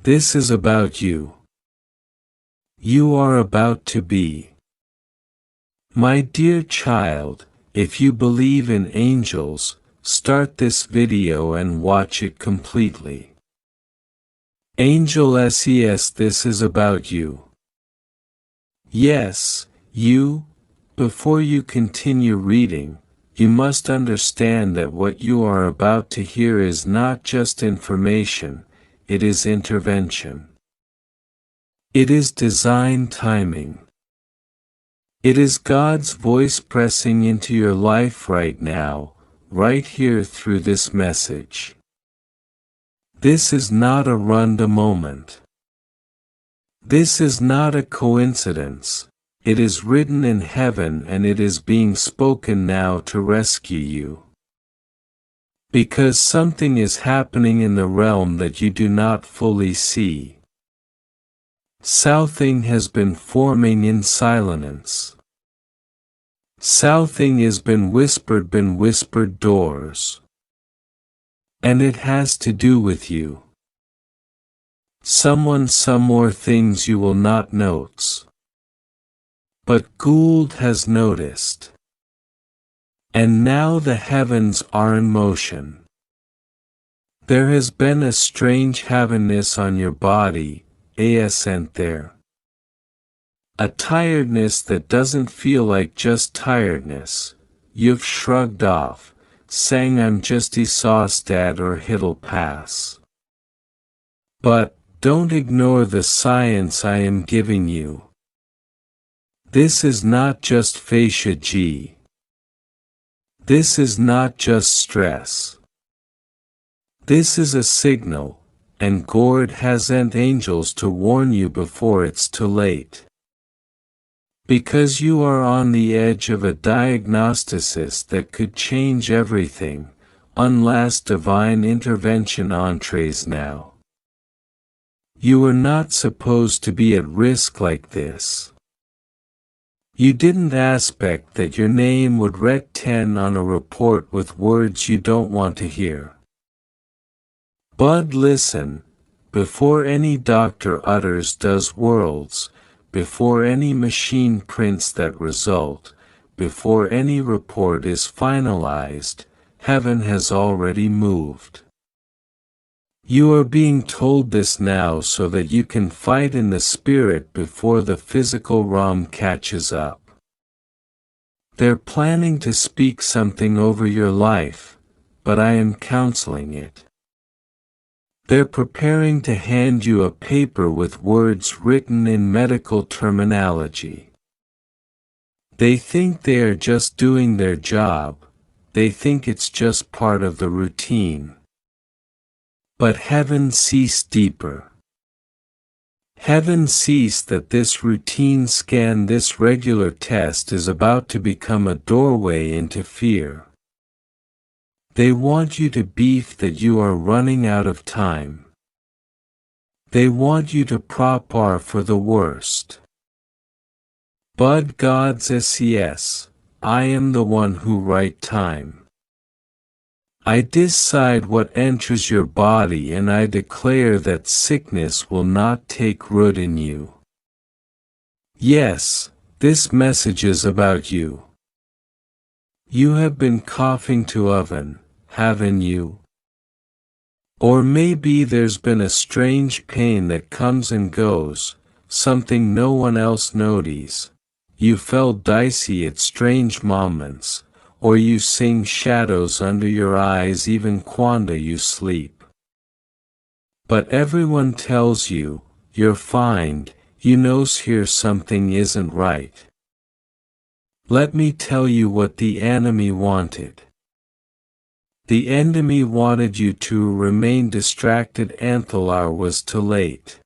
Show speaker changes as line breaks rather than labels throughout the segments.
This is about you. You are about to be. My dear child, if you believe in angels, start this video and watch it completely. Angel SES, this is about you. Yes, you. Before you continue reading, you must understand that what you are about to hear is not just information, it is intervention. It is divine timing. It is God's voice pressing into your life right now, right here through this message. This is not a random moment. This is not a coincidence. It is written in heaven and it is being spoken now to rescue you. Because something is happening in the realm that you do not fully see. Something has been forming in silence. Something has been whispered doors. And it has to do with you. Some more things you will not notice. But Gould has noticed. And now the heavens are in motion. There has been a strange heaviness on your body, ascent there. A tiredness that doesn't feel like just tiredness. You've shrugged off, saying I'm just exhausted or it'll pass. But, don't ignore the science I am giving you. This is not just fascia G. This is not just stress. This is a signal, and God has sent angels to warn you before it's too late. Because you are on the edge of a diagnosis that could change everything, unless divine intervention enters now. You are not supposed to be at risk like this. You didn't expect that your name would read 10 on a report with words you don't want to hear. But listen, before any doctor utters those words, before any machine prints that result, before any report is finalized, heaven has already moved. You are being told this now so that you can fight in the spirit before the physical realm catches up. They're planning to speak something over your life, but I am counseling it. They're preparing to hand you a paper with words written in medical terminology. They think they are just doing their job, they think it's just part of the routine. But heaven sees deeper. Heaven sees that this routine scan, this regular test is about to become a doorway into fear. They want you to beef that you are running out of time. They want you to prepare for the worst. But God says yes, I am the one who write time. I decide what enters your body and I declare that sickness will not take root in you. Yes, this message is about you. You have been coughing to oven, haven't you? Or maybe there's been a strange pain that comes and goes, something no one else notices. You felt dicey at strange moments. Or you see shadows under your eyes even quando you sleep. But everyone tells you, you're fine, you knows here something isn't right. Let me tell you what the enemy wanted. The enemy wanted you to remain distracted until hour was too late.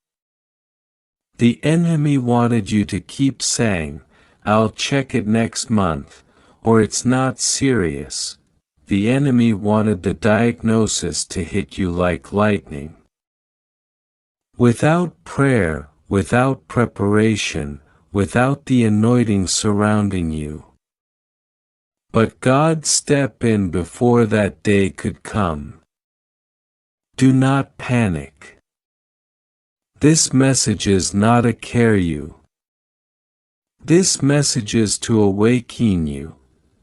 The enemy wanted you to keep saying, I'll check it next month. Or it's not serious. The enemy wanted the diagnosis to hit you like lightning. Without prayer, without preparation, without the anointing surrounding you. But God stepped in before that day could come. Do not panic. This message is not to care you. This message is to awaken you,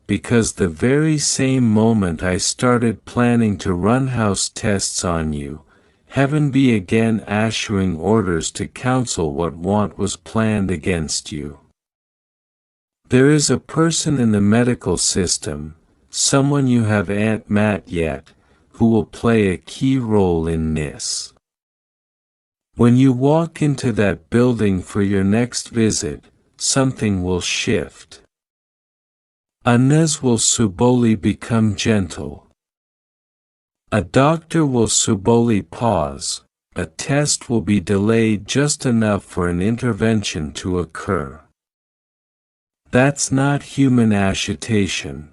because the very same moment I started planning to run house tests on you, heaven began issuing orders to counsel what want was planned against you. There is a person in the medical system, someone you haven't met yet, who will play a key role in this. When you walk into that building for your next visit, something will shift. A nurse will slowly become gentle. A doctor will slowly pause. A test will be delayed just enough for an intervention to occur. That's not human agitation.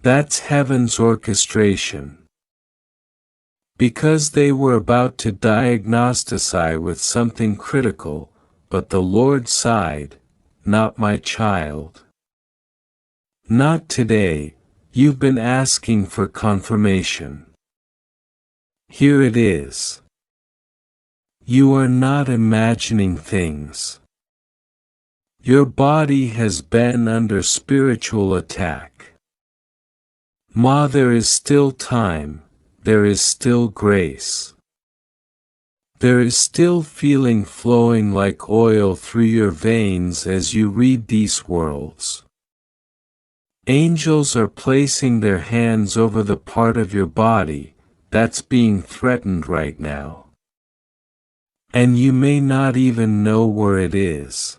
That's heaven's orchestration. Because they were about to diagnosticize with something critical, but the Lord sighed, "Not my child. Not today, you've been asking for confirmation. Here it is. You are not imagining things. Your body has been under spiritual attack. Ma, there is still time, there is still grace. There is still feeling flowing like oil through your veins as you read these worlds. Angels are placing their hands over the part of your body that's being threatened right now. And you may not even know where it is.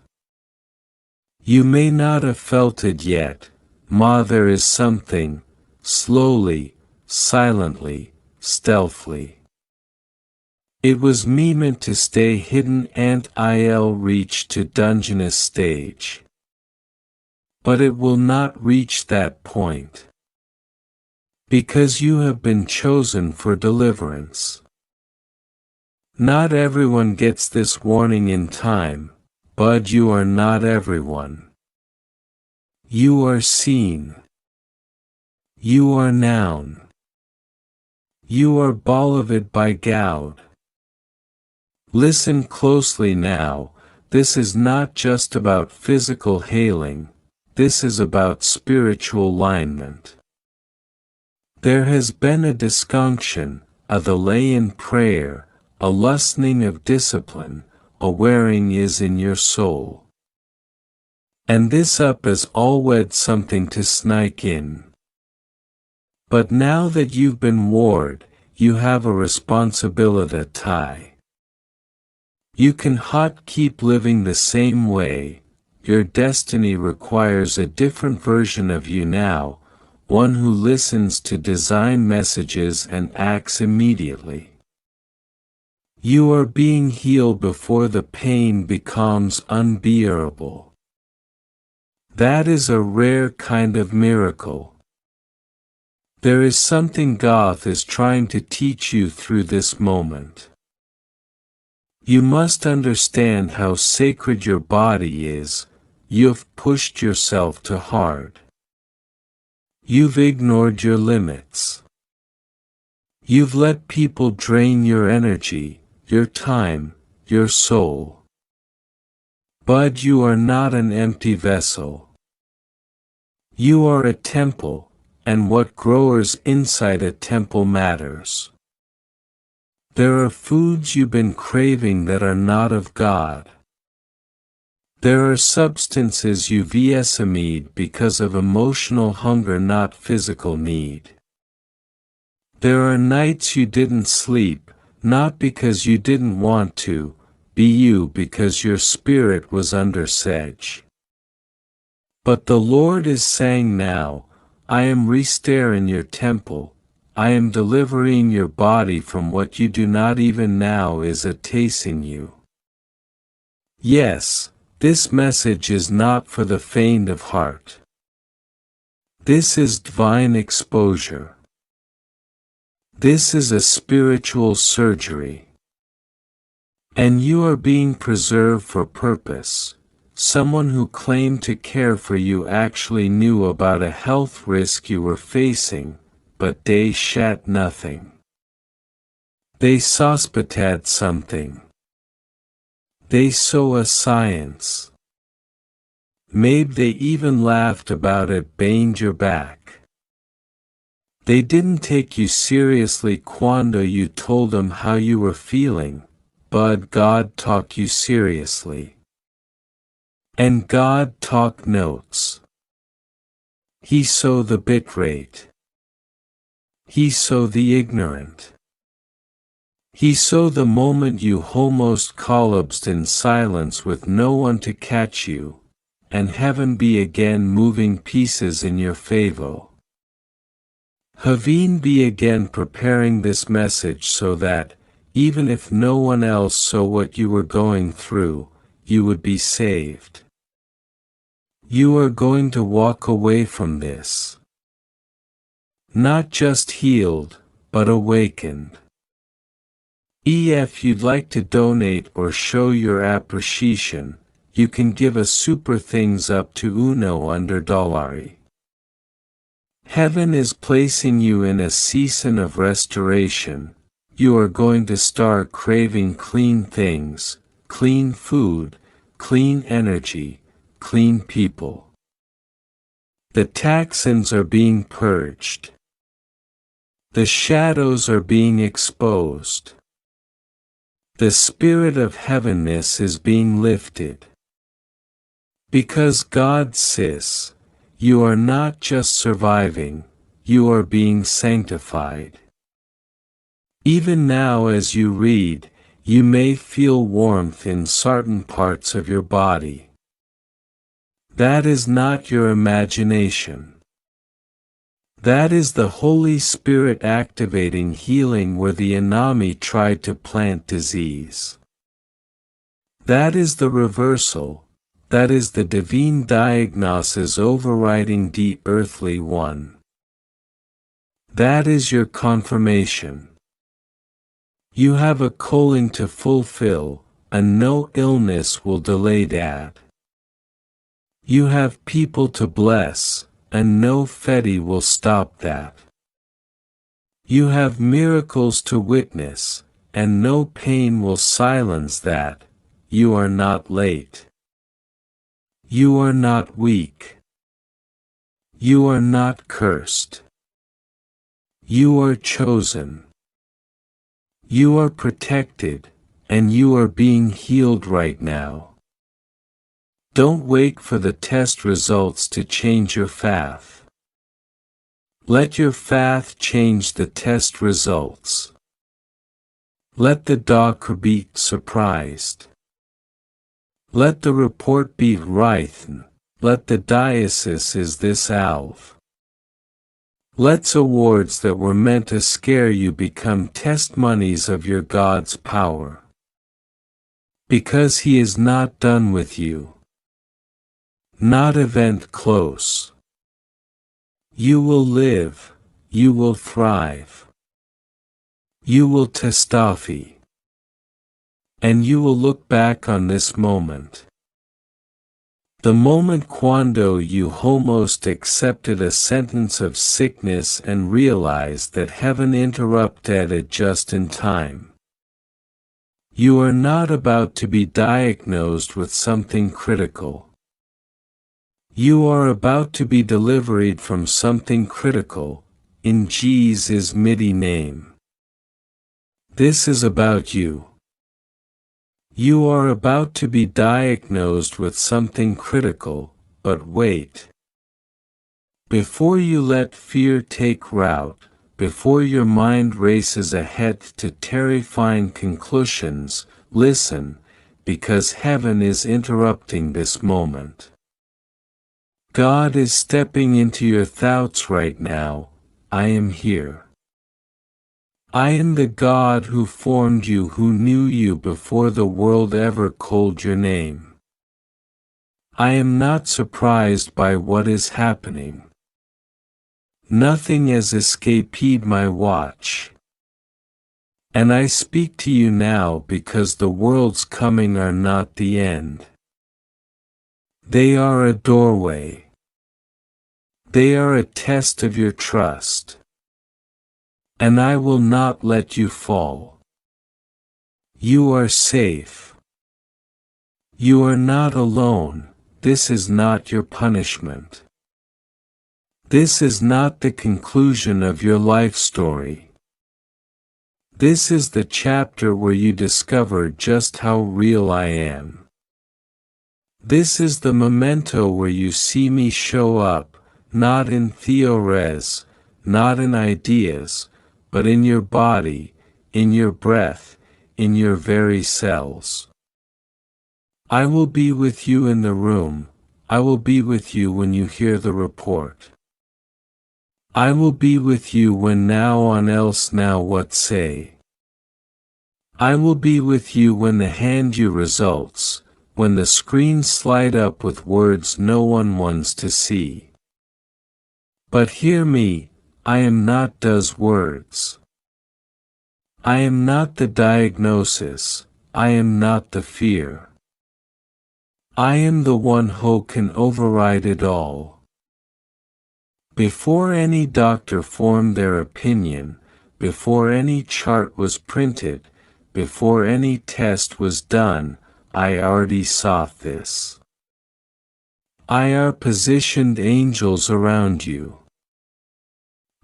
You may not have felt it yet, Ma. There is something, slowly, silently, stealthily. It was me meant to stay hidden and I'll reach to dungeonous stage. But it will not reach that point. Because you have been chosen for deliverance. Not everyone gets this warning in time, but you are not everyone. You are seen. You are known. You are beloved by God. Listen closely now, this is not just about physical healing. This is about spiritual alignment. There has been a dysfunction, a delay in prayer, a loosening of discipline, a wearing is in your soul. And this up is always something to sneak in. But now that you've been warned, you have a responsibility to tie. You can not keep living the same way. Your destiny requires a different version of you now, one who listens to design messages and acts immediately. You are being healed before the pain becomes unbearable. That is a rare kind of miracle. There is something God is trying to teach you through this moment. You must understand how sacred your body is. You've pushed yourself too hard. You've ignored your limits. You've let people drain your energy, your time, your soul. But you are not an empty vessel. You are a temple, and what grows inside a temple matters. There are foods you've been craving that are not of God. There are substances you've VSM'd because of emotional hunger, not physical need. There are nights you didn't sleep, not because you didn't want to, because your spirit was under siege. But the Lord is saying now, I am restoring your temple, I am delivering your body from what you do not even now is tasting you. Yes. This message is not for the faint of heart. This is divine exposure. This is a spiritual surgery. And you are being preserved for purpose. Someone who claimed to care for you actually knew about a health risk you were facing, but they said nothing. They suspected something. They saw a science. Maybe they even laughed about it behind your back. They didn't take you seriously quando you told them how you were feeling, but God took you seriously. And God took notes. He saw the bitrate. He saw the ignorant. He saw the moment you almost collapsed in silence with no one to catch you, and heaven be again moving pieces in your favor. Heaven be again preparing this message so that, even if no one else saw what you were going through, you would be saved. You are going to walk away from this. Not just healed, but awakened. If you'd like to donate or show your appreciation, you can give a super things up to Uno under $. Heaven is placing you in a season of restoration. You are going to start craving clean things, clean food, clean energy, clean people. The toxins are being purged. The shadows are being exposed. The spirit of heavenness is being lifted. Because God says, you are not just surviving, you are being sanctified. Even now as you read, you may feel warmth in certain parts of your body. That is not your imagination. That is the Holy Spirit activating healing where the enemy tried to plant disease. That is the reversal, that is the divine diagnosis overriding the earthly one. That is your confirmation. You have a calling to fulfill, and no illness will delay that. You have people to bless, and no fetty will stop that. You have miracles to witness, and no pain will silence that. You are not late. You are not weak. You are not cursed. You are chosen. You are protected, and you are being healed right now. Don't wait for the test results to change your faith. Let your faith change the test results. Let the doctor be surprised. Let the report be right. Let the diocese is this alv. Let's awards that were meant to scare you become testimonies of your God's power. Because He is not done with you. Not event close. You will live, you will thrive. You will testify. And you will look back on this moment. The moment quando you almost accepted a sentence of sickness and realized that heaven interrupted it just in time. You are not about to be diagnosed with something critical. You are about to be delivered from something critical, in Jesus' mighty name. This is about you. You are about to be diagnosed with something critical, but wait. Before you let fear take root, before your mind races ahead to terrifying conclusions, listen, because heaven is interrupting this moment. God is stepping into your thoughts right now. I am here. I am the God who formed you, who knew you before the world ever called your name. I am not surprised by what is happening. Nothing has escaped my watch. And I speak to you now because the world's coming are not the end. They are a doorway. They are a test of your trust. And I will not let you fall. You are safe. You are not alone, this is not your punishment. This is not the conclusion of your life story. This is the chapter where you discover just how real I am. This is the memento where you see me show up, not in theories, not in ideas, but in your body, in your breath, in your very cells. I will be with you in the room, I will be with you when you hear the report. I will be with you when now on else now what say. I will be with you when they hand you results, when the screens slide up with words no one wants to see. But hear me, I am not those words. I am not the diagnosis, I am not the fear. I am the one who can override it all. Before any doctor formed their opinion, before any chart was printed, before any test was done, I already saw this. I are positioned angels around you.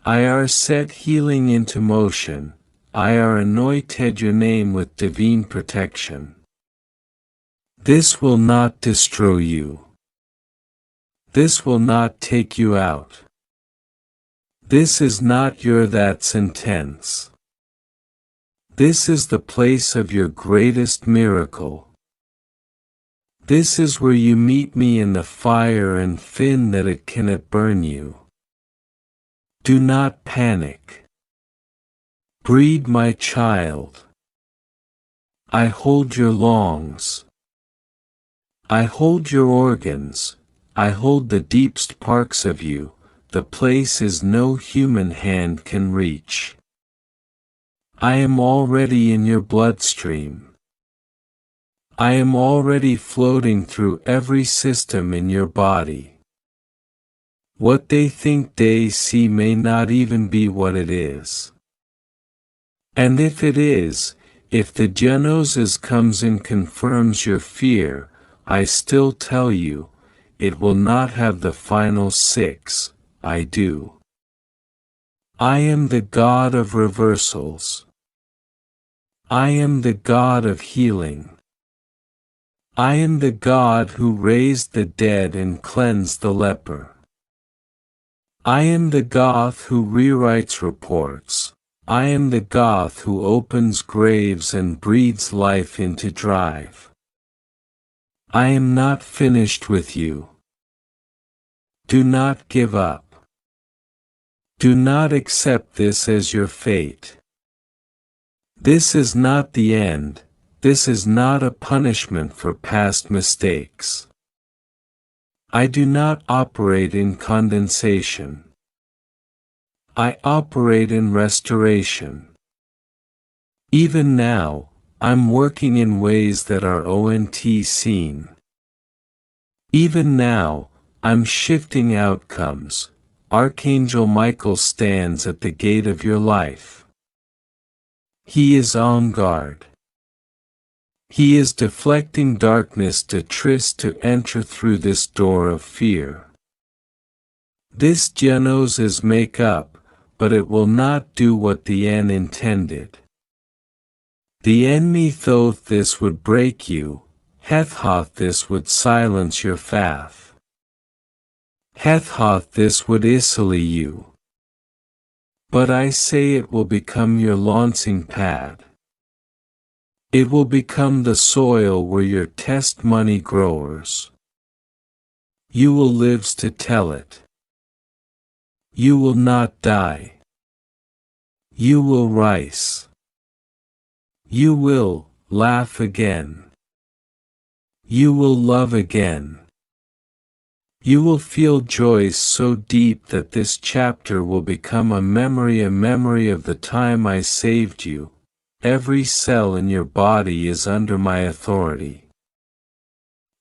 I are set healing into motion, I are anointed your name with divine protection. This will not destroy you. This will not take you out. This is not your that sentence. This is the place of your greatest miracle. This is where you meet me in the fire and fin that it cannot burn you. Do not panic. Breathe, my child. I hold your lungs. I hold your organs, I hold the deepest parts of you, the places no human hand can reach. I am already in your bloodstream. I am already floating through every system in your body. What they think they see may not even be what it is. And if it is, if the genosis comes and confirms your fear, I still tell you, it will not have the final 6, I do. I am the God of reversals. I am the God of healing. I am the God who raised the dead and cleansed the leper. I am the God who rewrites reports. I am the God who opens graves and breathes life into drive. I am not finished with you. Do not give up. Do not accept this as your fate. This is not the end, this is not a punishment for past mistakes. I do not operate in condensation. I operate in restoration. Even now, I'm working in ways that are ONT seen. Even now, I'm shifting outcomes. Archangel Michael stands at the gate of your life. He is on guard. He is deflecting darkness to tryst to enter through this door of fear. This genosis make up, but it will not do what the end intended. The enemy thought this would break you, hath thought this would silence your faith. Hath thought this would isolate you. But I say it will become your launching pad. It will become the soil where your test money grows. You will live to tell it. You will not die. You will rise. You will laugh again. You will love again. You will feel joy so deep that this chapter will become a memory of the time I saved you. Every cell in your body is under my authority.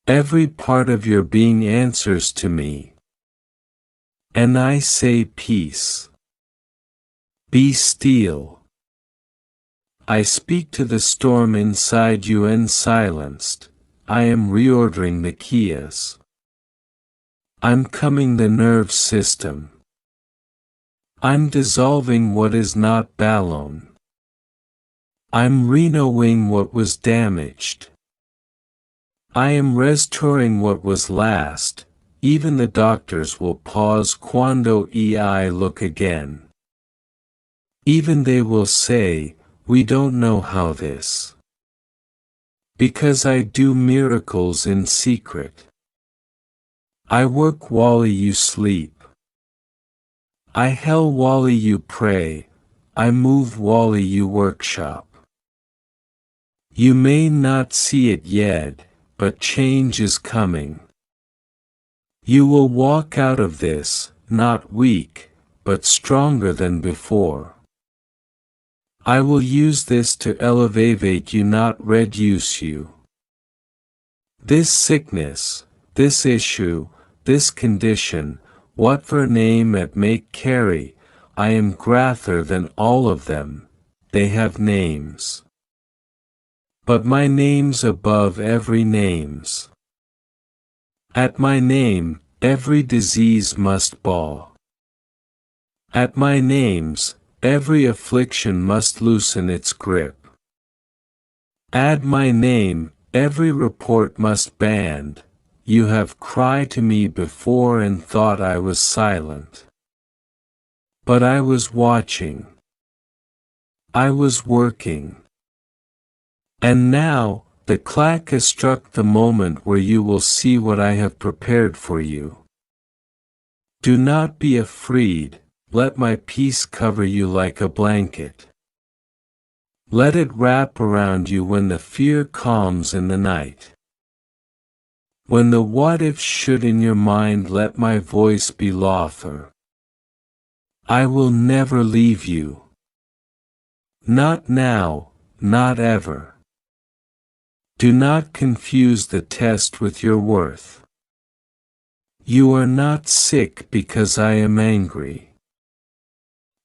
Every part of your being answers to me. And I say peace. Be still. I speak to the storm inside you and silenced. I am reordering the keys. I'm calming the nerve system. I'm dissolving what is not balloon. I'm renewing what was damaged. I am restoring what was last. Even the doctors will pause quando I look again. Even they will say, we don't know how this. Because I do miracles in secret. I work while you sleep. I hell while you pray. I move while you workshop. You may not see it yet, but change is coming. You will walk out of this, not weak, but stronger than before. I will use this to elevate you, not reduce you. This sickness, this issue, this condition, whatever name it may carry, I am greater than all of them. They have names. But my name's above every names. At my name, every disease must bow. At my names, every affliction must loosen its grip. At my name, every report must bend. You have cried to me before and thought I was silent. But I was watching. I was working. And now, the clock has struck the moment where you will see what I have prepared for you. Do not be afraid, let my peace cover you like a blanket. Let it wrap around you when the fear calms in the night. When the what-ifs should in your mind, let my voice be laughter. I will never leave you. Not now, not ever. Do not confuse the test with your worth. You are not sick because I am angry.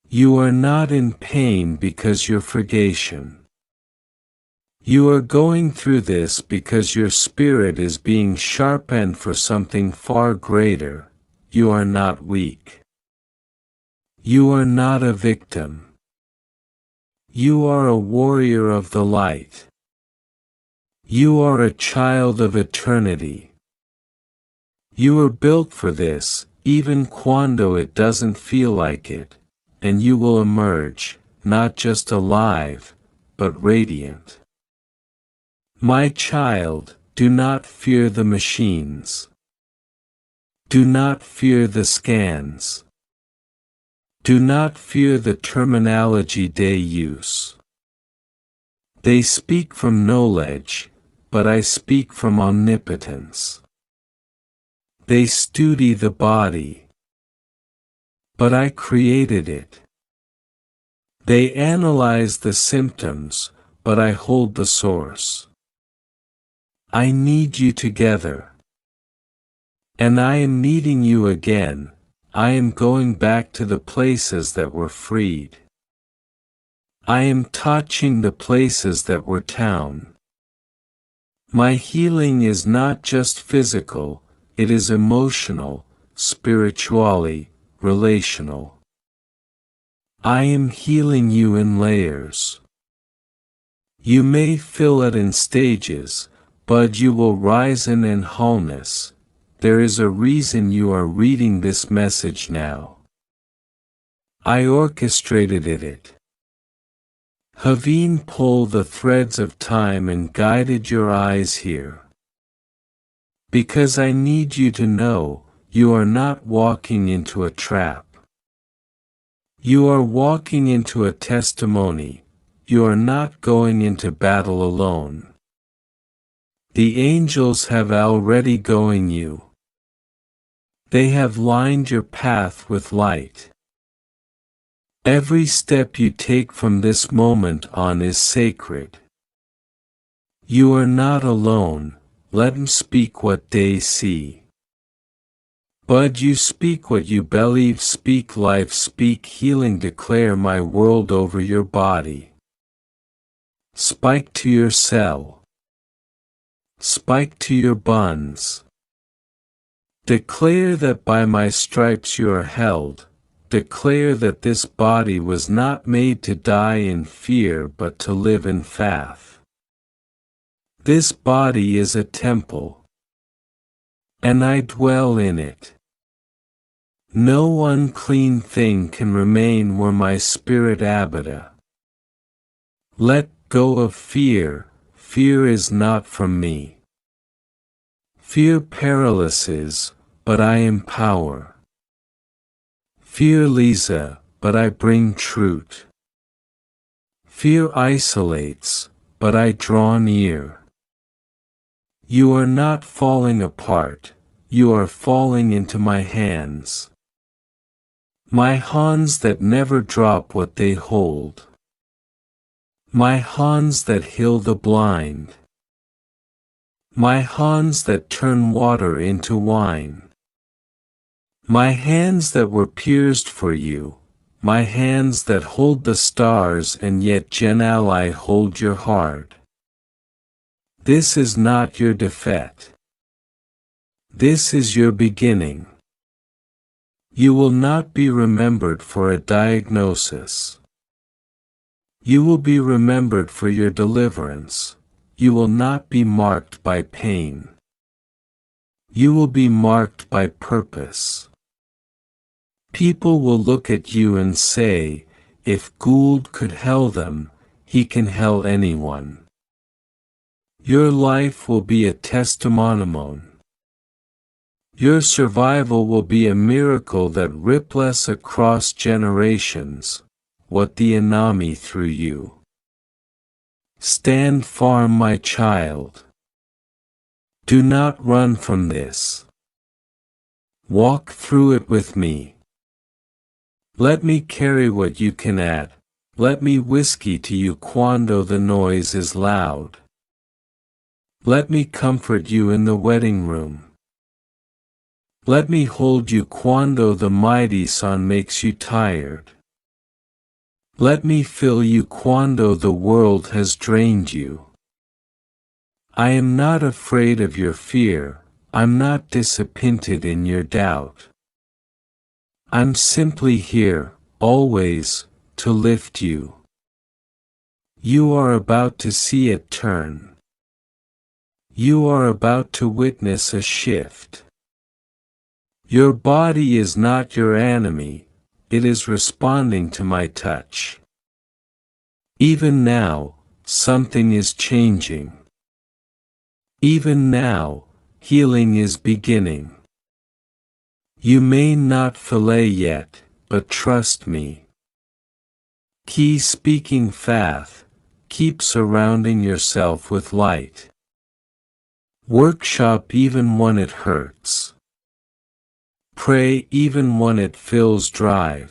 You are not in pain because you're forgation. You are going through this because your spirit is being sharpened for something far greater. You are not weak. You are not a victim. You are a warrior of the light. You are a child of eternity. You are built for this, even quando it doesn't feel like it, and you will emerge, not just alive, but radiant. My child, do not fear the machines. Do not fear the scans. Do not fear the terminology they use. They speak from knowledge, but I speak from omnipotence. They study the body, but I created it. They analyze the symptoms, but I hold the source. I need you together. And I am needing you again. I am going back to the places that were freed. I am touching the places that were town. My healing is not just physical, it is emotional, spiritually, relational. I am healing you in layers. You may feel it in stages, but you will rise in wholeness. There is a reason you are reading this message now. I orchestrated it. Haveen pulled the threads of time and guided your eyes here. Because I need you to know, you are not walking into a trap. You are walking into a testimony. You are not going into battle alone. The angels have already going you. They have lined your path with light. Every step you take from this moment on is sacred. You are not alone, let them speak what they see. But you speak what you believe, speak life, speak healing, declare my world over your body. Spike to your cell. spike to your buns. Declare that by my stripes you are held. Declare that this body was not made to die in fear but to live in faith. This body is a temple, and I dwell in it. No unclean thing can remain where my spirit abida. Let go of fear, fear is not from me. Fear paralyzes, but I empower. Fear Lisa, but I bring truth. Fear isolates, but I draw near. You are not falling apart, you are falling into my hands. My hands that never drop what they hold. My hands that heal the blind. My hands that turn water into wine. My hands that were pierced for you, my hands that hold the stars and yet gentle I hold your heart. This is not your defeat. This is your beginning. You will not be remembered for a diagnosis. You will be remembered for your deliverance. You will not be marked by pain. You will be marked by purpose. People will look at you and say, if Gould could heal them, he can heal anyone. Your life will be a testimonium. Your survival will be a miracle that ripples across generations, what the enemy through you. Stand firm, my child. Do not run from this. Walk through it with me. Let me carry what you can add. Let me whisky to you quando the noise is loud. Let me comfort you in the wedding room. Let me hold you quando the mighty sun makes you tired. Let me fill you quando the world has drained you. I am not afraid of your fear, I'm not disappointed in your doubt. I'm simply here, always, to lift you. You are about to see it turn. You are about to witness a shift. Your body is not your enemy, it is responding to my touch. Even now, something is changing. Even now, healing is beginning. You may not feel it yet, but trust me. Keep speaking faith, keep surrounding yourself with light. Workshop even when it hurts. Pray even when it feels dry.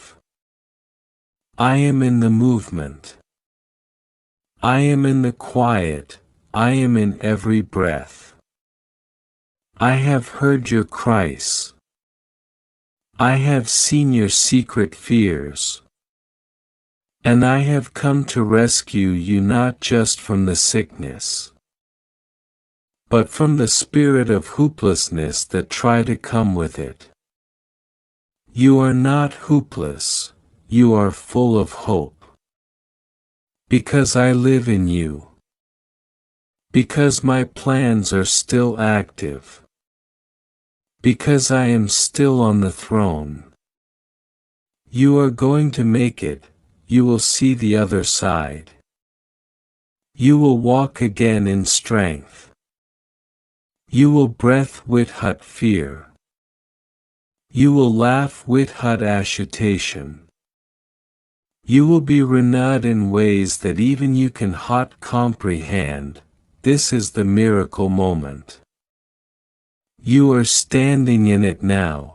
I am in the movement. I am in the quiet, I am in every breath. I have heard your cries. I have seen your secret fears. And I have come to rescue you not just from the sickness, but from the spirit of hopelessness that try to come with it. You are not hopeless, you are full of hope. Because I live in you. Because my plans are still active. Because I am still on the throne. You are going to make it, you will see the other side. You will walk again in strength. You will breath without fear. You will laugh without agitation. You will be renewed in ways that even you can not comprehend. This is the miracle moment. You are standing in it now.